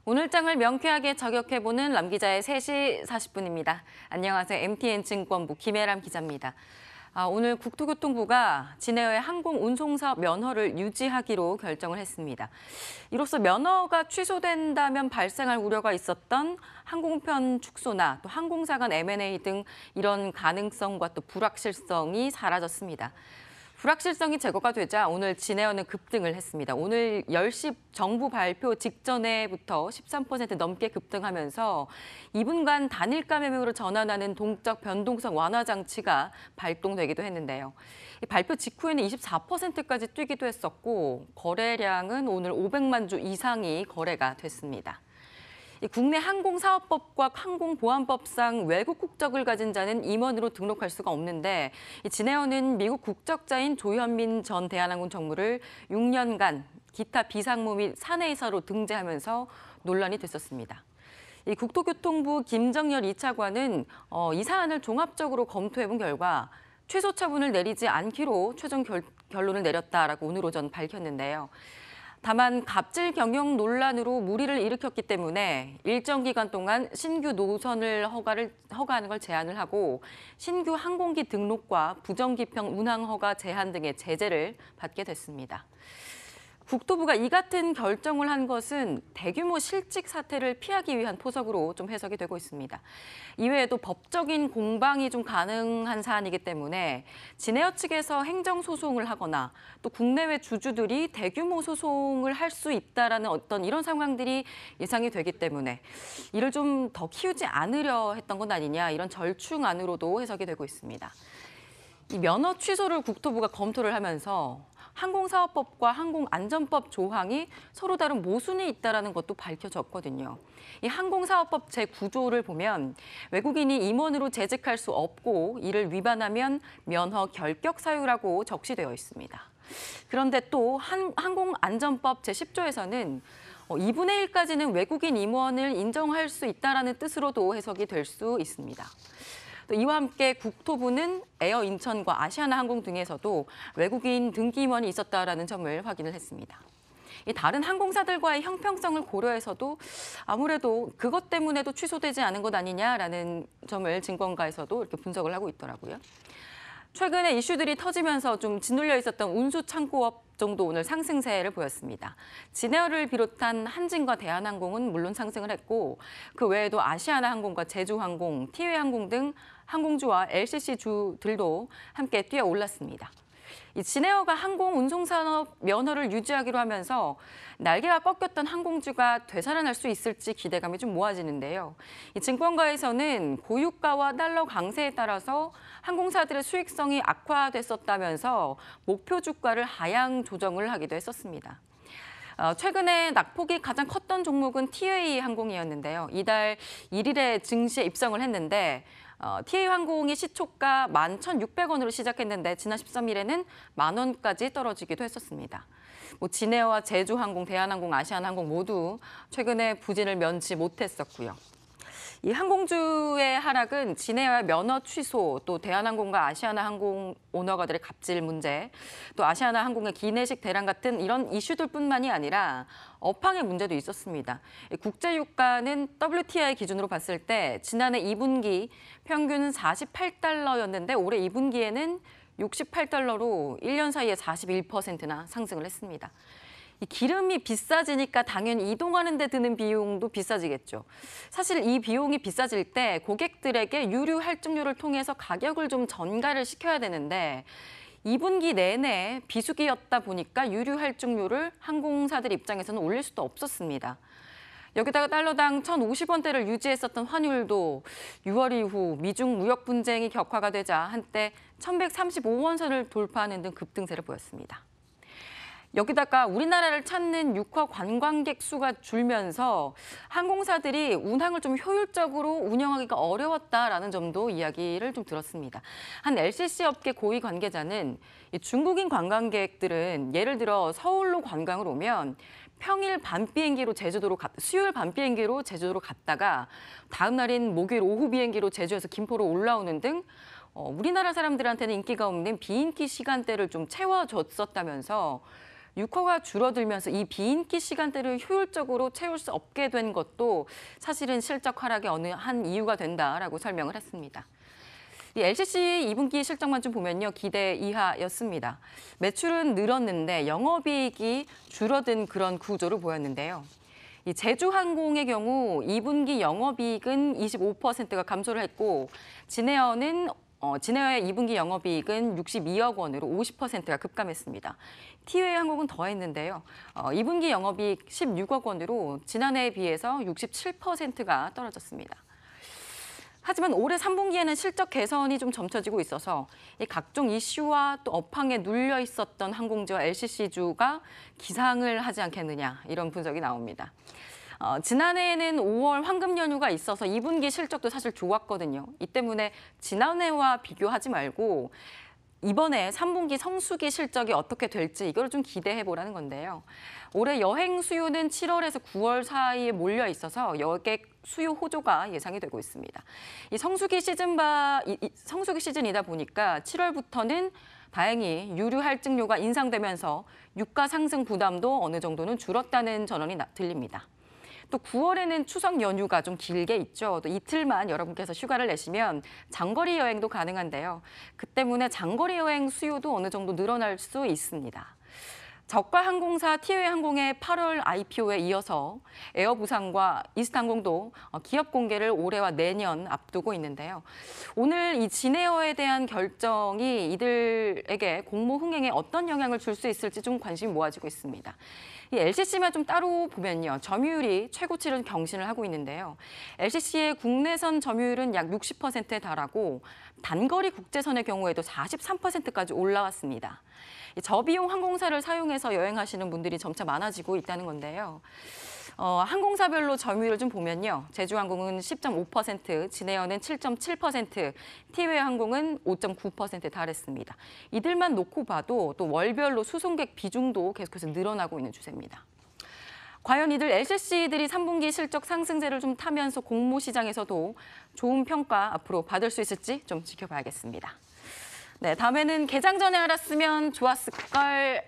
오늘장을 명쾌하게 저격해보는 람 기자의 3시 40분입니다. 안녕하세요. MTN증권부 김혜람 기자입니다. 오늘 국토교통부가 진에어의 항공운송사업 면허를 유지하기로 결정을 했습니다. 이로써 면허가 취소된다면 발생할 우려가 있었던 항공편 축소나 또 항공사 간 M&A 등 이런 가능성과 또 불확실성이 사라졌습니다. 불확실성이 제거가 되자 오늘 진에어는 급등을 했습니다. 오늘 10시 정부 발표 직전에부터 13% 넘게 급등하면서 2분간 단일가 매매로 전환하는 동적 변동성 완화 장치가 발동되기도 했는데요. 발표 직후에는 24%까지 뛰기도 했었고 거래량은 오늘 500만 주 이상이 거래가 됐습니다. 국내 항공사업법과 항공보안법상 외국 국적을 가진 자는 임원으로 등록할 수가 없는데 진에어는 미국 국적자인 조현민 전 대한항공 정무를 6년간 기타 비상무 및 사내이사로 등재하면서 논란이 됐었습니다. 국토교통부 김정열 2차관은 이 사안을 종합적으로 검토해본 결과 취소 처분을 내리지 않기로 최종 결론을 내렸다라고 오늘 오전 밝혔는데요. 다만 갑질 경영 논란으로 물의를 일으켰기 때문에 일정 기간 동안 신규 노선을 허가하는 걸 제한을 하고 신규 항공기 등록과 부정기평 운항 허가 제한 등의 제재를 받게 됐습니다. 국토부가 이 같은 결정을 한 것은 대규모 실직 사태를 피하기 위한 포석으로 좀 해석이 되고 있습니다. 이외에도 법적인 공방이 좀 가능한 사안이기 때문에 진에어 측에서 행정소송을 하거나 또 국내외 주주들이 대규모 소송을 할 수 있다라는 어떤 이런 상황들이 예상이 되기 때문에 이를 좀 더 키우지 않으려 했던 건 아니냐 이런 절충안으로도 해석이 되고 있습니다. 이 면허 취소를 국토부가 검토를 하면서 항공사업법과 항공안전법 조항이 서로 다른 모순이 있다는 것도 밝혀졌거든요. 이 항공사업법 제9조를 보면 외국인이 임원으로 재직할 수 없고 이를 위반하면 면허 결격 사유라고 적시되어 있습니다. 그런데 또 항공안전법 제10조에서는 2분의 1까지는 외국인 임원을 인정할 수 있다는 뜻으로도 해석이 될 수 있습니다. 또 이와 함께 국토부는 에어 인천과 아시아나항공 등에서도 외국인 등기 임원이 있었다라는 점을 확인을 했습니다. 다른 항공사들과의 형평성을 고려해서도 아무래도 그것 때문에도 취소되지 않은 것 아니냐라는 점을 증권가에서도 이렇게 분석을 하고 있더라고요. 최근에 이슈들이 터지면서 좀 짓눌려 있었던 운수창고업 정도 오늘 상승세를 보였습니다. 진에어를 비롯한 한진과 대한항공은 물론 상승을 했고 그 외에도 아시아나항공과 제주항공, 티웨이항공 등 항공주와 LCC주들도 함께 뛰어 올랐습니다. 이 진에어가 항공운송산업 면허를 유지하기로 하면서 날개가 꺾였던 항공주가 되살아날 수 있을지 기대감이 좀 모아지는데요. 이 증권가에서는 고유가와 달러 강세에 따라서 항공사들의 수익성이 악화됐었다면서 목표 주가를 하향 조정을 하기도 했었습니다. 최근에 낙폭이 가장 컸던 종목은 티웨이 항공이었는데요. 이달 1일에 증시에 입성을 했는데 티웨이 항공이 시초가 11,600원으로 시작했는데 지난 13일에는 10,000원까지 떨어지기도 했었습니다. 진에어와 제주항공, 대한항공, 아시아나항공 모두 최근에 부진을 면치 못했었고요. 이 항공주의 하락은 진에어의 면허 취소, 또 대한항공과 아시아나항공 오너가들의 갑질 문제, 또 아시아나항공의 기내식 대란 같은 이런 이슈들뿐만이 아니라 업황의 문제도 있었습니다. 국제유가는 WTI 기준으로 봤을 때 지난해 2분기 평균 48달러였는데 올해 2분기에는 68달러로 1년 사이에 41%나 상승을 했습니다. 이 기름이 비싸지니까 당연히 이동하는 데 드는 비용도 비싸지겠죠. 사실 이 비용이 비싸질 때 고객들에게 유류 할증료를 통해서 가격을 좀 전가를 시켜야 되는데 2분기 내내 비수기였다 보니까 유류 할증료를 항공사들 입장에서는 올릴 수도 없었습니다. 여기다가 달러당 1,050원대를 유지했었던 환율도 6월 이후 미중 무역 분쟁이 격화가 되자 한때 1,135원 선을 돌파하는 등 급등세를 보였습니다. 여기다가 우리나라를 찾는 육화 관광객 수가 줄면서 항공사들이 운항을 좀 효율적으로 운영하기가 어려웠다라는 점도 이야기를 좀 들었습니다. 한 LCC 업계 고위 관계자는 중국인 관광객들은 예를 들어 서울로 관광을 오면 평일 밤 비행기로 수요일 밤 비행기로 제주도로 갔다가 다음 날인 목요일 오후 비행기로 제주에서 김포로 올라오는 등 우리나라 사람들한테는 인기가 없는 비인기 시간대를 좀 채워줬었다면서 육허가 줄어들면서 이 비인기 시간대를 효율적으로 채울 수 없게 된 것도 사실은 실적 하락의 어느 한 이유가 된다라고 설명을 했습니다. 이 LCC 2분기 실적만 좀 보면요, 기대 이하였습니다. 매출은 늘었는데 영업이익이 줄어든 그런 구조를 보였는데요. 이 제주항공의 경우 2분기 영업이익은 25%가 감소를 했고 진에어의 2분기 영업이익은 62억 원으로 50%가 급감했습니다. 티웨이항공은 더했는데요. 2분기 영업이익 16억 원으로 지난해에 비해서 67%가 떨어졌습니다. 하지만 올해 3분기에는 실적 개선이 좀 점쳐지고 있어서 이 각종 이슈와 또 업황에 눌려 있었던 항공주와 LCC주가 기상을 하지 않겠느냐 이런 분석이 나옵니다. 지난해에는 5월 황금 연휴가 있어서 2분기 실적도 사실 좋았거든요. 이 때문에 지난해와 비교하지 말고 이번에 3분기 성수기 실적이 어떻게 될지 이걸 좀 기대해 보라는 건데요. 올해 여행 수요는 7월에서 9월 사이에 몰려 있어서 여객 수요 호조가 예상이 되고 있습니다. 이 성수기 시즌이다 보니까 7월부터는 다행히 유류 할증료가 인상되면서 유가 상승 부담도 어느 정도는 줄었다는 전언이 들립니다. 또 9월에는 추석 연휴가 좀 길게 있죠. 또 이틀만 여러분께서 휴가를 내시면 장거리 여행도 가능한데요. 그 때문에 장거리 여행 수요도 어느 정도 늘어날 수 있습니다. 저가 항공사 티웨이항공의 8월 IPO에 이어서 에어부산과 이스타항공도 기업 공개를 올해와 내년 앞두고 있는데요. 오늘 이 진에어에 대한 결정이 이들에게 공모 흥행에 어떤 영향을 줄 수 있을지 좀 관심이 모아지고 있습니다. 이 LCC만 좀 따로 보면요. 점유율이 최고치를 경신을 하고 있는데요. LCC의 국내선 점유율은 약 60%에 달하고 단거리 국제선의 경우에도 43%까지 올라왔습니다. 저비용 항공사를 사용해서 여행하시는 분들이 점차 많아지고 있다는 건데요. 항공사별로 점유율을 좀 보면요. 제주항공은 10.5%, 진에어는 7.7%, 티웨이항공은 5.9%에 달했습니다. 이들만 놓고 봐도 또 월별로 수송객 비중도 계속해서 늘어나고 있는 추세입니다. 과연 이들 LCC들이 3분기 실적 상승세를 좀 타면서 공모 시장에서도 좋은 평가 앞으로 받을 수 있을지 좀 지켜봐야겠습니다. 네, 다음에는 개장 전에 알았으면 좋았을걸.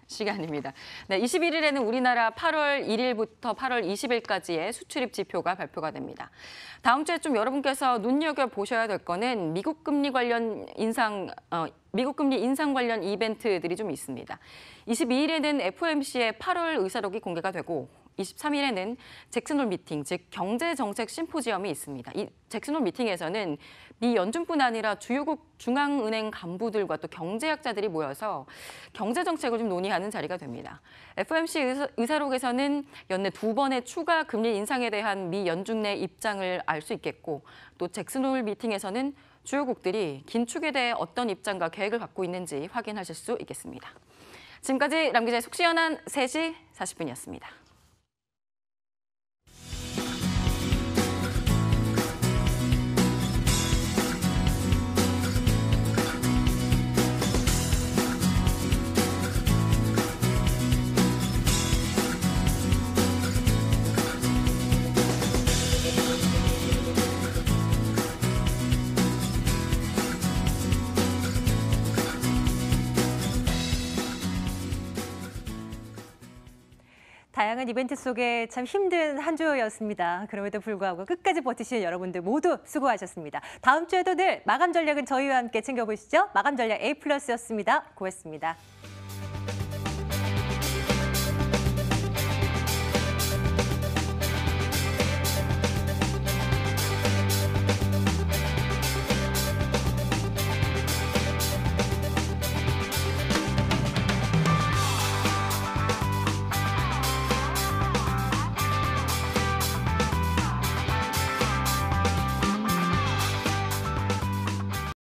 시간입니다. 네, 21일에는 우리나라 8월 1일부터 8월 20일까지의 수출입 지표가 발표가 됩니다. 다음 주에 좀 여러분께서 눈여겨보셔야 될 거는 미국 금리 인상 관련 이벤트들이 좀 있습니다. 22일에는 FOMC의 8월 의사록이 공개가 되고 23일에는 잭슨홀 미팅, 즉 경제정책 심포지엄이 있습니다. 이 잭슨홀 미팅에서는 미 연준뿐 아니라 주요국 중앙은행 간부들과 또 경제학자들이 모여서 경제정책을 좀 논의하는 자리가 됩니다. FOMC 의사록에서는 연내 2번의 추가 금리 인상에 대한 미 연준 내 입장을 알 수 있겠고 또 잭슨홀 미팅에서는 주요국들이 긴축에 대해 어떤 입장과 계획을 갖고 있는지 확인하실 수 있겠습니다. 지금까지 람 기자의 속 시원한 3시 40분이었습니다. 다양한 이벤트 속에 참 힘든 한 주였습니다. 그럼에도 불구하고 끝까지 버티시는 여러분들 모두 수고하셨습니다. 다음 주에도 늘 마감 전략은 저희와 함께 챙겨보시죠. 마감 전략 A+였습니다. 고맙습니다.